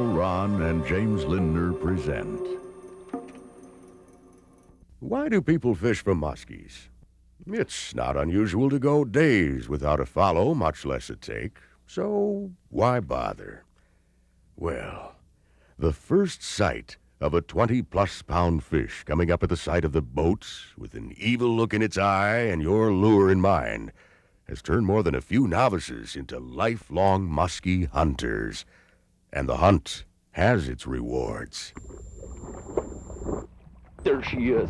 Al, Ron, and James Lindner present. Why do people fish for muskies? It's not unusual to go days without a follow, much less a take. So why bother? Well, the first sight of a 20-plus pound fish coming up at the side of the boat with an evil look in its eye and your lure in mind has turned more than a few novices into lifelong musky hunters. And the hunt has its rewards. There she is.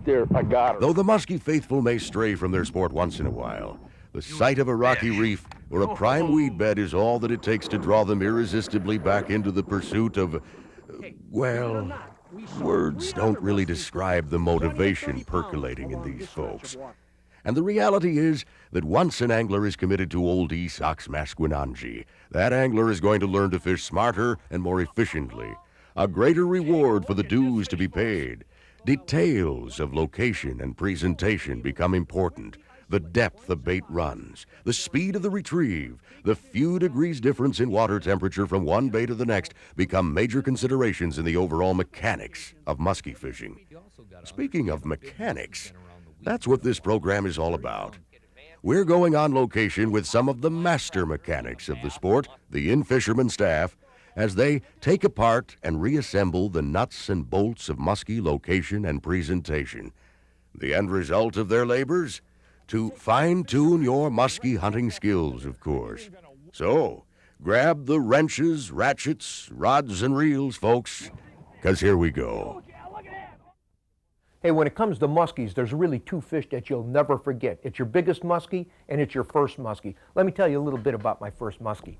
There, I got her. Though the musky faithful may stray from their sport once in a while, the sight of a rocky reef or a prime weed bed is all that it takes to draw them irresistibly back into the pursuit of, well, words don't really describe the motivation percolating in these folks. And the reality is that once an angler is committed to old Esox masquinongi, that angler is going to learn to fish smarter and more efficiently. A greater reward for the dues to be paid. Details of location and presentation become important. The depth the bait runs, the speed of the retrieve, the few degrees difference in water temperature from one bait to the next become major considerations in the overall mechanics of musky fishing. Speaking of mechanics, that's what this program is all about. We're going on location with some of the master mechanics of the sport, the In-Fisherman staff, as they take apart and reassemble the nuts and bolts of musky location and presentation. The end result of their labors? To fine-tune your musky hunting skills, of course. So, grab the wrenches, ratchets, rods, and reels, folks, 'cause here we go. Hey, when it comes to muskies, there's really two fish that you'll never forget. It's your biggest muskie and it's your first muskie. Let me tell you a little bit about my first muskie.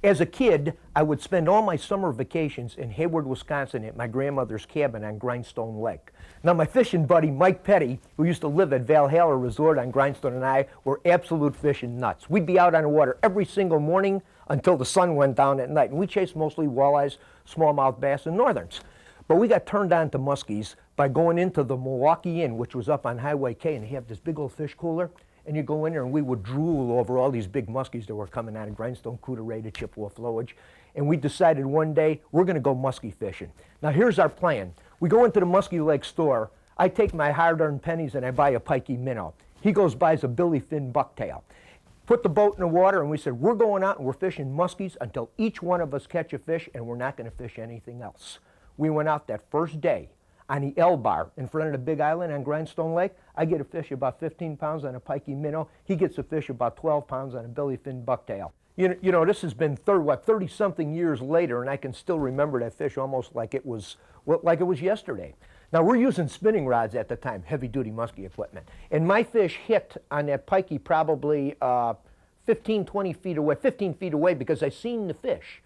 As a kid, I would spend all my summer vacations in Hayward, Wisconsin at my grandmother's cabin on Grindstone Lake. Now, my fishing buddy, Mike Petty, who used to live at Valhalla Resort on Grindstone, and I were absolute fishing nuts. We'd be out on the water every single morning until the sun went down at night, and we chased mostly walleyes, smallmouth bass, and northerns. But we got turned on to muskies by going into the Milwaukee Inn, which was up on Highway K, and they have this big old fish cooler. And you go in there and we would drool over all these big muskies that were coming out of Grindstone, Coudray, Chippewa flowage. And we decided one day we're going to go muskie fishing. Now here's our plan. We go into the Muskie Lake store. I take my hard-earned pennies and I buy a pikey minnow. He goes buys a billy fin bucktail. Put the boat in the water and we said we're going out and we're fishing muskies until each one of us catch a fish, and we're not going to fish anything else. We went out that first day on the L bar in front of the big island on Grindstone Lake. I get a fish about 15 pounds on a pikey minnow. He gets a fish about 12 pounds on a billy fin bucktail. You know, this has been 30-something years later, and I can still remember that fish almost like it was yesterday. Now, we're using spinning rods at the time, heavy-duty muskie equipment. And my fish hit on that pikey probably 15 feet away because I seen the fish.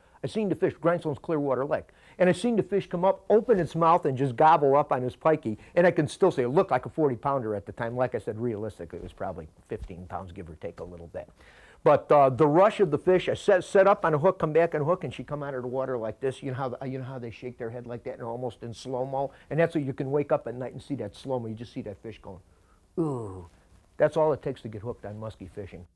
Grindstone's Clearwater Lake. And I seen the fish come up, open its mouth, and just gobble up on his pikey. And I can still say it looked like a 40-pounder at the time. Like I said, realistically, it was probably 15 pounds, give or take a little bit. But the rush of the fish, I set up on a hook, come back on a hook, and she come out of the water like this. You know how they shake their head like that, and almost in slow-mo? And that's what you can wake up at night and see that slow-mo. You just see that fish going, ooh. That's all it takes to get hooked on muskie fishing.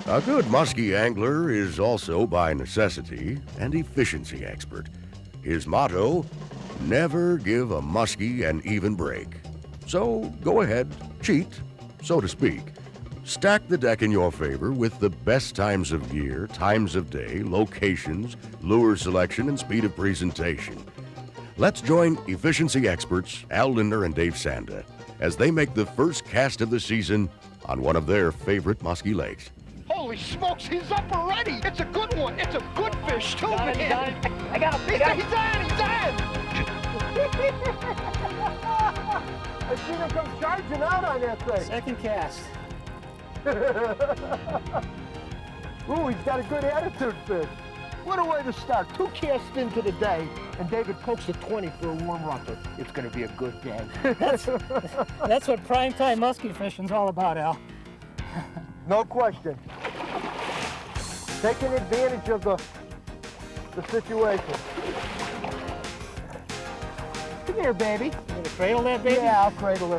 A good muskie angler is also, by necessity, an efficiency expert. His motto, never give a muskie an even break. So go ahead, cheat, so to speak. Stack the deck in your favor with the best times of year, times of day, locations, lure selection, and speed of presentation. Let's join efficiency experts Al Lindner and Dave Sanda as they make the first cast of the season on one of their favorite musky lakes. Holy smokes, he's up already. It's a good one. It's a good fish, too, man. I got him. He's on. I seen him come charging out on that thing. Second cast. Ooh, he's got a good attitude, fish. What a way to start. 2 casts into the day, and David pokes a 20 for a warm rocker. It's going to be a good day. That's what primetime muskie fishing's all about, Al. No question. Taking advantage of the situation. Come here, baby. You gonna cradle that baby? Yeah, I'll cradle her.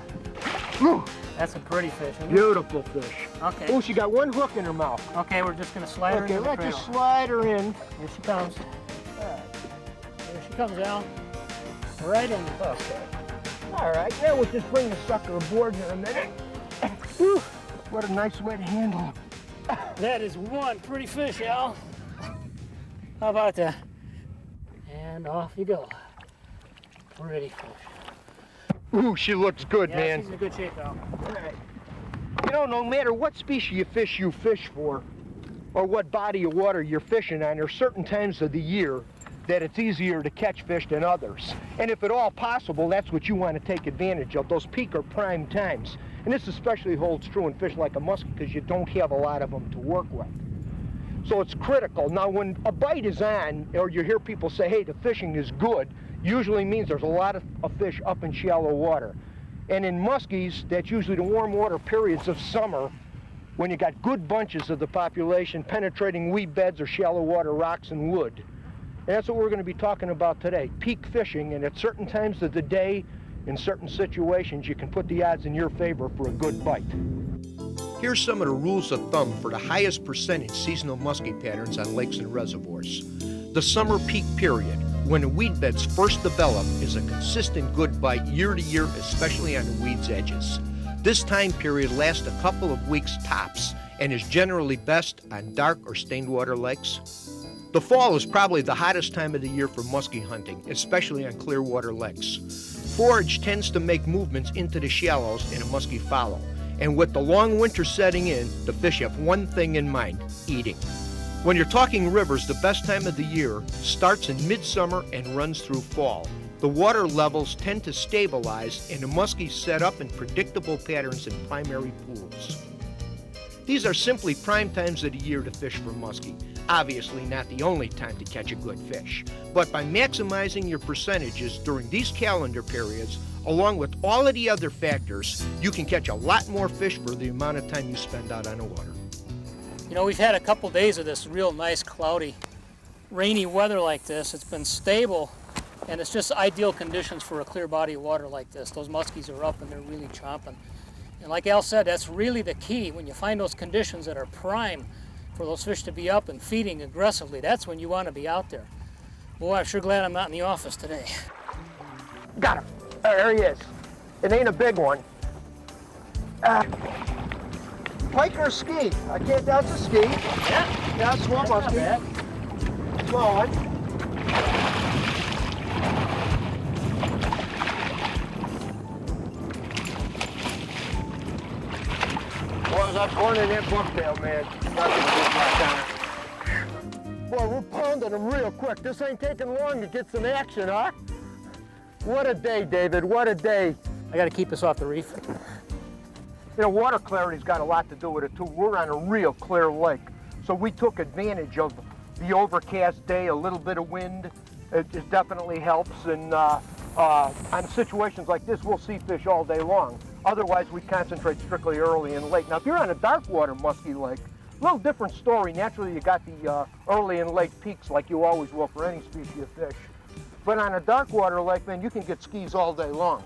Whew. That's a pretty fish, isn't it? Beautiful fish. Okay. Oh, she got one hook in her mouth. Okay, we're just gonna slide her in the let's cradle. just slide her in. Here she comes. Here she comes, Al. Right in. Okay. All right, now we'll just bring the sucker aboard here a minute. Whew, what a nice way to handle him. That is one pretty fish, Al. How about that? And off you go. Pretty fish. Ooh, she looks good, Yeah, man. she's in good shape, Al. All right. You know, no matter what species of fish you fish for, or what body of water you're fishing on, there are certain times of the year that it's easier to catch fish than others. And if at all possible, that's what you want to take advantage of, those peak or prime times. And this especially holds true in fish like a muskie because you don't have a lot of them to work with. So it's critical. Now, when a bite is on, or you hear people say, hey, the fishing is good, usually means there's a lot of fish up in shallow water. And in muskies, that's usually the warm water periods of summer when you got good bunches of the population penetrating weed beds or shallow water rocks and wood. And that's what we're going to be talking about today, peak fishing, and at certain times of the day, in certain situations, you can put the odds in your favor for a good bite. Here's some of the rules of thumb for the highest percentage seasonal muskie patterns on lakes and reservoirs. The summer peak period, when the weed beds first develop, is a consistent good bite year to year, especially on the weed's edges. This time period lasts a couple of weeks tops and is generally best on dark or stained water lakes. The fall is probably the hottest time of the year for muskie hunting, especially on clear water lakes. Forage tends to make movements into the shallows and a muskie follow. And with the long winter setting in, the fish have one thing in mind, eating. When you're talking rivers, the best time of the year starts in midsummer and runs through fall. The water levels tend to stabilize and the muskies set up in predictable patterns in primary pools. These are simply prime times of the year to fish for muskie. Obviously not the only time to catch a good fish, but by maximizing your percentages during these calendar periods, along with all of the other factors, you can catch a lot more fish for the amount of time you spend out on the water. You know, we've had a couple days of this real nice, cloudy, rainy weather like this. It's been stable, and it's just ideal conditions for a clear body of water like this. Those muskies are up and they're really chomping. And like Al said, that's really the key. When you find those conditions that are prime for those fish to be up and feeding aggressively, that's when you want to be out there. Boy, I'm sure glad I'm not in the office today. Got him. There he is. It ain't a big one. Pike or ski? I can't, that's a ski. Yeah, small muskie. Small one. Boy, I was born in that bucktail, man. Boy, we're pounding them real quick. This ain't taking long to get some action, huh? What a day, David, what a day. I got to keep us off the reef. You know, water clarity's got a lot to do with it too. We're on a real clear lake, so we took advantage of the overcast day, a little bit of wind. It definitely helps, and on situations like this, we'll see fish all day long. Otherwise, we concentrate strictly early and late. Now, if you're on a dark water musky lake, a little different story. Naturally, you got the early and late peaks like you always will for any species of fish. But on a dark water lake, man, you can get skis all day long.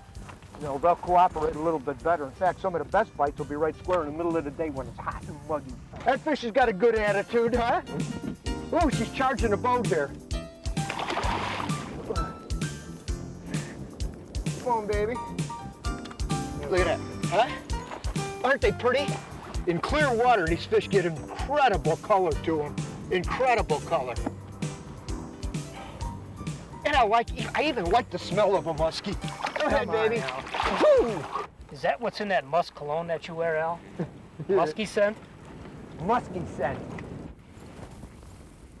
You know, they'll cooperate a little bit better. In fact, some of the best bites will be right square in the middle of the day when it's hot and muggy. That fish has got a good attitude, huh? Oh, she's charging a boat here. Come on, baby. Look at that, huh? Aren't they pretty? In clear water, these fish get incredible color to them. Incredible color. And I even like the smell of a muskie. Go ahead, baby. Woo! Is that what's in that musk cologne that you wear, Al? Musky scent? Musky scent.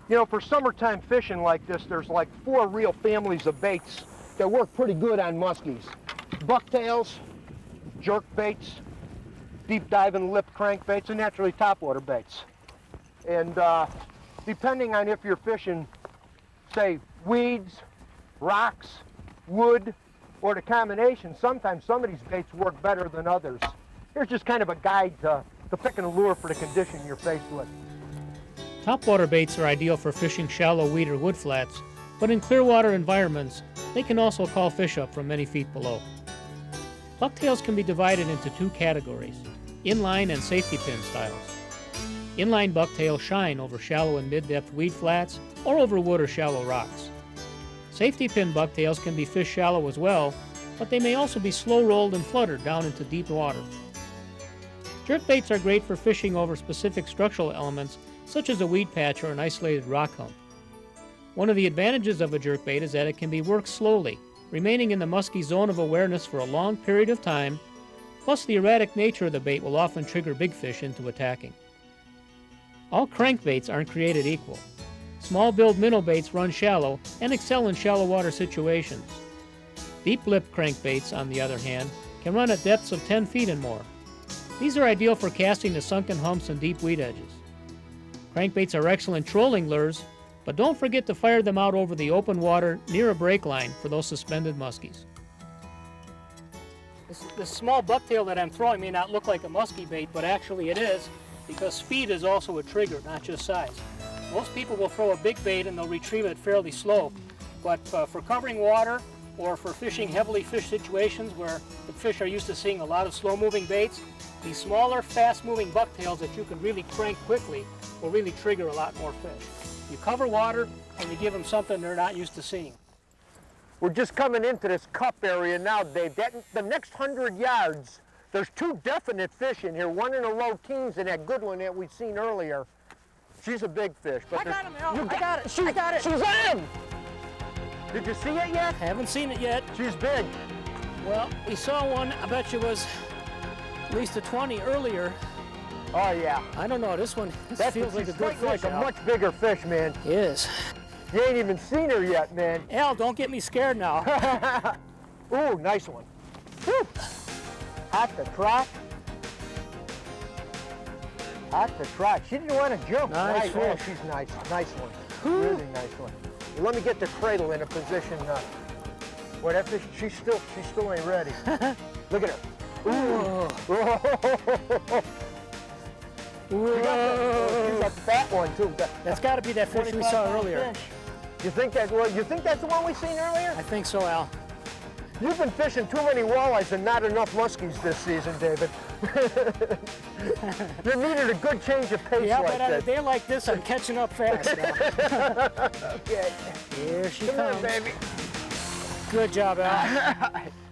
You know, for summertime fishing like this, there's like 4 real families of baits that work pretty good on muskies. Bucktails, jerk baits, deep diving lip crankbaits, and naturally topwater baits. And depending on if you're fishing, say, weeds, rocks, wood, or the combination, sometimes some of these baits work better than others. Here's just kind of a guide to picking a lure for the condition you're faced with. Topwater baits are ideal for fishing shallow weed or wood flats, but in clear water environments, they can also call fish up from many feet below. Bucktails can be divided into 2 categories, inline and safety pin styles. Inline bucktails shine over shallow and mid-depth weed flats or over wood or shallow rocks. Safety pin bucktails can be fished shallow as well, but they may also be slow rolled and fluttered down into deep water. Jerkbaits are great for fishing over specific structural elements such as a weed patch or an isolated rock hump. One of the advantages of a jerkbait is that it can be worked slowly, remaining in the musky zone of awareness for a long period of time, plus the erratic nature of the bait will often trigger big fish into attacking. All crankbaits aren't created equal. Small-billed minnow baits run shallow and excel in shallow water situations. Deep-lipped crankbaits, on the other hand, can run at depths of 10 feet and more. These are ideal for casting to sunken humps and deep weed edges. Crankbaits are excellent trolling lures, but don't forget to fire them out over the open water near a break line for those suspended muskies. This small bucktail that I'm throwing may not look like a musky bait, but actually it is, because speed is also a trigger, not just size. Most people will throw a big bait and they'll retrieve it fairly slow, but for covering water or for fishing heavily fished situations where the fish are used to seeing a lot of slow-moving baits, these smaller, fast-moving bucktails that you can really crank quickly will really trigger a lot more fish. You cover water and you give them something they're not used to seeing. We're just coming into this cup area now, Dave. The next 100 yards, there's two definite fish in here, one in the low teens and that good one that we'd seen earlier. She's a big fish. But I got him, Al. I got it. I got it. She's on! Did you see it yet? Haven't seen it yet. She's big. Well, we saw one, I bet you was at least a 20 earlier. Oh, yeah. I don't know, this feels like a good fish, like a Al. much bigger fish, man. It is. You ain't even seen her yet, man. Al, don't get me scared now. Ooh, nice one. Woo. Hot to trot. Hot to trot. She didn't want to jump. Nice Oh, fish. she's nice. Nice one. Really nice one. Let me get the cradle in a position. Well, that fish, she still ain't ready. Look at her. Ooh. Whoa. She's a fat one too. That's got to be that fish we saw 25-pound earlier. fish. You think that's the one we seen earlier? I think so, Al. You've been fishing too many walleyes and not enough muskies this season, David. You needed a good change of pace Yeah, like but on a that. day like this, I'm catching up fast now. Okay. Here she Come comes. on, baby. Good job, Al.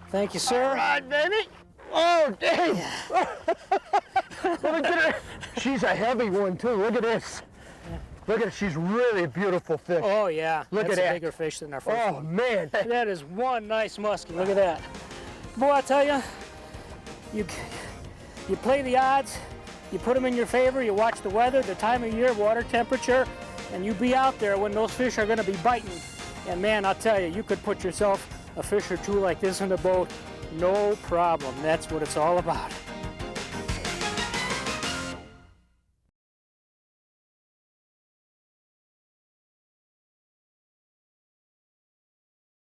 Thank you, sir. All right, baby. Oh, dang. Look at her. She's a heavy one, too. Look at this. Look at it. She's really a beautiful fish. Oh, yeah. Look That's at a that. bigger fish than our first Oh, one. man. That is one nice muskie. Look at that. Boy, I tell you, you play the odds, you put them in your favor, you watch the weather, the time of year, water temperature, and you be out there when those fish are going to be biting. And man, I'll tell you, you could put yourself a fish or two like this in the boat, no problem. That's what it's all about.